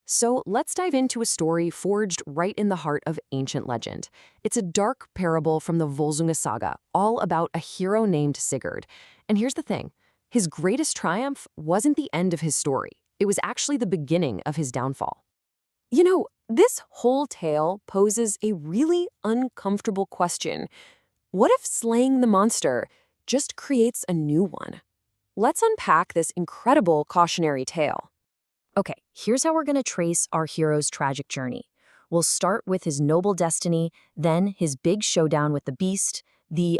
So let's dive into a story forged right in the heart of ancient legend. It's a dark parable from the Volsunga saga, all about a hero named Sigurd. And here's the thing. His greatest triumph wasn't the end of his story. It was actually the beginning of his downfall. This whole tale poses a really uncomfortable question. What if slaying the monster just creates a new one? Let's unpack this incredible cautionary tale. Okay, here's how we're going to trace our hero's tragic journey. We'll start with his noble destiny, then his big showdown with the beast, the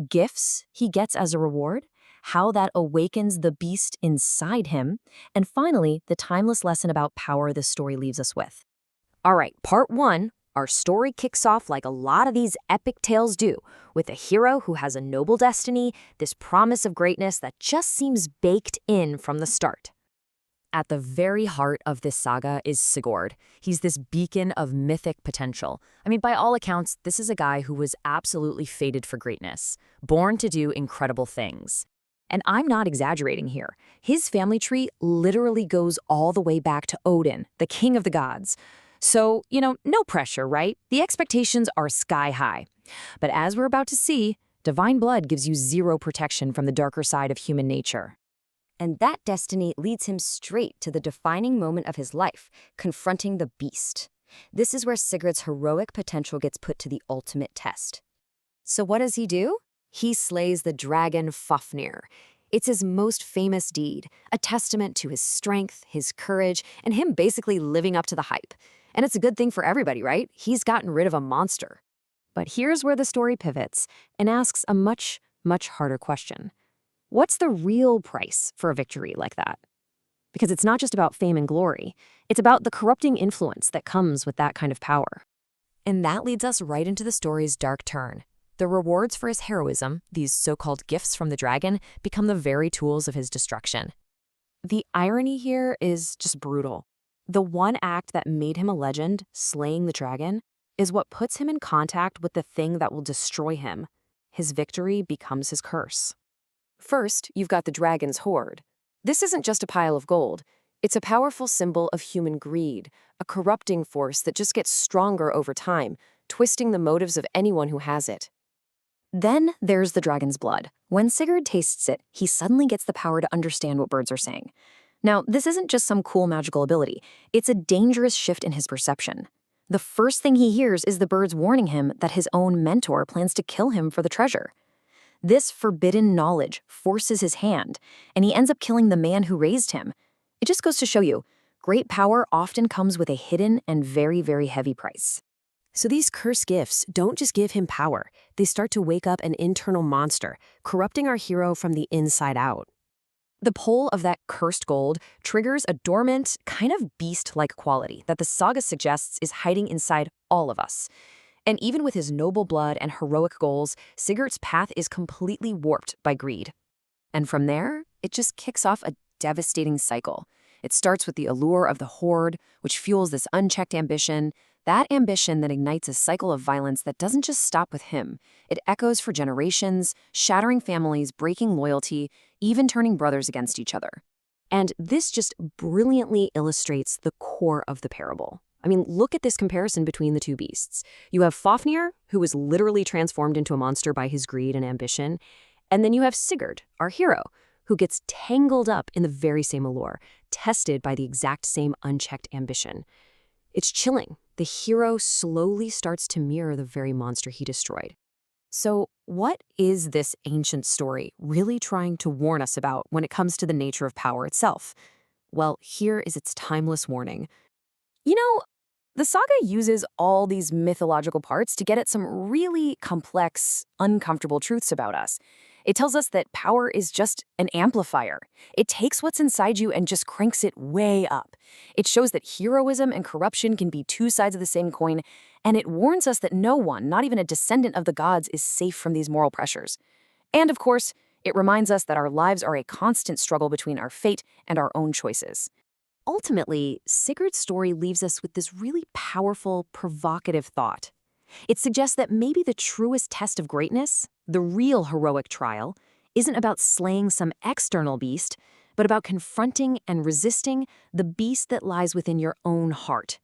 gifts he gets as a reward, how that awakens the beast inside him, and finally, the timeless lesson about power this story leaves us with. All right, part one, our story kicks off like a lot of these epic tales do, with a hero who has a noble destiny, this promise of greatness that just seems baked in from the start. At the very heart of this saga is Sigurd. He's this beacon of mythic potential. I mean, by all accounts, this is a guy who was absolutely fated for greatness, born to do incredible things. And I'm not exaggerating here. His family tree literally goes all the way back to Odin, the king of the gods. So, no pressure, right? The expectations are sky high. But as we're about to see, divine blood gives you zero protection from the darker side of human nature. And that destiny leads him straight to the defining moment of his life, confronting the beast. This is where Sigurd's heroic potential gets put to the ultimate test. So what does he do? He slays the dragon Fafnir. It's his most famous deed, a testament to his strength, his courage, and him basically living up to the hype. And it's a good thing for everybody, right? He's gotten rid of a monster. But here's where the story pivots and asks a much, much harder question. What's the real price for a victory like that? Because it's not just about fame and glory. It's about the corrupting influence that comes with that kind of power. And that leads us right into the story's dark turn. The rewards for his heroism, these so-called gifts from the dragon, become the very tools of his destruction. The irony here is just brutal. The one act that made him a legend, slaying the dragon, is what puts him in contact with the thing that will destroy him. His victory becomes his curse. First, you've got the dragon's hoard. This isn't just a pile of gold. It's a powerful symbol of human greed, a corrupting force that just gets stronger over time, twisting the motives of anyone who has it. Then there's the dragon's blood. When Sigurd tastes it, he suddenly gets the power to understand what birds are saying. Now, this isn't just some cool magical ability. It's a dangerous shift in his perception. The first thing he hears is the birds warning him that his own mentor plans to kill him for the treasure. This forbidden knowledge forces his hand, and he ends up killing the man who raised him. It just goes to show you, great power often comes with a hidden and very, very heavy price. So these cursed gifts don't just give him power. They start to wake up an internal monster, corrupting our hero from the inside out. The pull of that cursed gold triggers a dormant, kind of beast-like quality that the saga suggests is hiding inside all of us. And even with his noble blood and heroic goals, Sigurd's path is completely warped by greed. And from there, it just kicks off a devastating cycle. It starts with the allure of the hoard, which fuels this unchecked ambition. That ambition that ignites a cycle of violence that doesn't just stop with him. It echoes for generations, shattering families, breaking loyalty, even turning brothers against each other. And this just brilliantly illustrates the core of the parable. I mean, look at this comparison between the two beasts. You have Fafnir, who was literally transformed into a monster by his greed and ambition, and then you have Sigurd, our hero, who gets tangled up in the very same allure, tested by the exact same unchecked ambition. It's chilling. The hero slowly starts to mirror the very monster he destroyed. So what is this ancient story really trying to warn us about when it comes to the nature of power itself? Well, here is its timeless warning. The saga uses all these mythological parts to get at some really complex, uncomfortable truths about us. It tells us that power is just an amplifier. It takes what's inside you and just cranks it way up. It shows that heroism and corruption can be two sides of the same coin, and it warns us that no one, not even a descendant of the gods, is safe from these moral pressures. And of course, it reminds us that our lives are a constant struggle between our fate and our own choices. Ultimately, Sigurd's story leaves us with this really powerful, provocative thought. It suggests that maybe the truest test of greatness, the real heroic trial, isn't about slaying some external beast, but about confronting and resisting the beast that lies within your own heart.